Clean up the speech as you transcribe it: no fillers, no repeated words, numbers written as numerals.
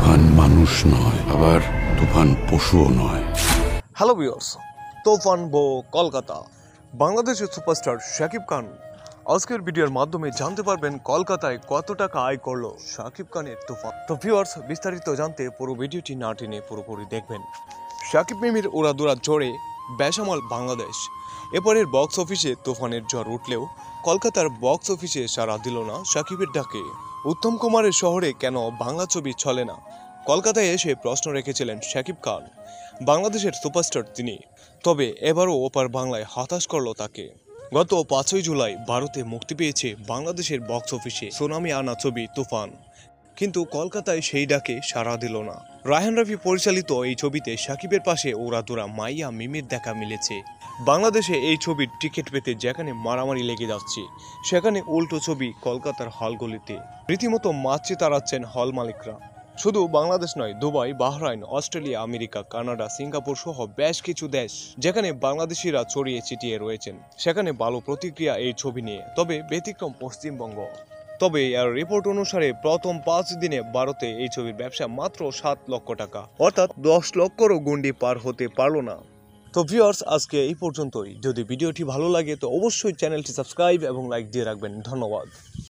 তুফান মানুষ নয়, আবার তুফান পশুও নয়। হ্যালো ভিউয়ার্স, তুফান বো কলকাতা। বাংলাদেশের সুপারস্টার শাকিব খান আজকের ভিডিওর মাধ্যমে জানতে পারবেন কলকাতায় কত টাকা আয় করলো শাকিব খানের তুফান। তো ভিউয়ার্স, বিস্তারিত জানতে পুরো ভিডিওটি না টেনে পুরোপুরি দেখবেন। শাকিব মিমির উড়াদুরা জোরে বেসামাল বাংলাদেশ। এবারের বক্স অফিসে তুফানের ঝড় উঠলেও কলকাতার বক্স অফিসে সাড়া দিল না শাকিবের ডাকে। উত্তম কুমারের শহরে কেন বাংলা ছবি চলে না, কলকাতায় এসে প্রশ্ন রেখেছিলেন শাকিব খান। বাংলাদেশের সুপারস্টার তিনি, তবে এবারও ওপার বাংলায় হতাশ করল তাকে। গত 5ই জুলাই ভারতে মুক্তি পেয়েছে বাংলাদেশের বক্স অফিসে সুনামি আনা ছবি তুফান, কিন্তু কলকাতায় সেই ডাকে সাড়া দিল না। রায়হান রাফি পরিচালিত এই ছবিতে শাকিবের পাশে ওরাদুরা মাইয়া মিমির দেখা মিলেছে। বাংলাদেশে এই ছবির টিকিট পেতে যেখানে মারামারি লেগে যাচ্ছে, সেখানে উল্টো ছবি কলকাতার হলগুলিতে রীতিমতো মাতচে তাড়াচ্ছেন হল মালিকরা। শুধু বাংলাদেশ নয়, Dubai, Bahrain, Australia, America, Canada, Singapore সহ বেশ কিছু দেশ যেখানে বাংলাদেশিরা ছড়িয়ে ছিটিয়ে রয়েছেন, সেখানে ভালো প্রতিক্রিয়া এই ছবি নিয়ে। তবে ব্যতিক্রম পশ্চিমবঙ্গ। তবে এর রিপোর্ট অনুসারে প্রথম 5 দিনে ভারতে এই ছবির ব্যবসা মাত্র 7 লক্ষ টাকা, অর্থাৎ 10 লক্ষরও গণ্ডি পার হতে পারলো না। তো ভিউয়ার্স, আজকে এই পর্যন্তই। যদি ভিডিওটি ভালো লাগে তো অবশ্যই চ্যানেলটি সাবস্ক্রাইব এবং লাইক দিয়ে রাখবেন। ধন্যবাদ।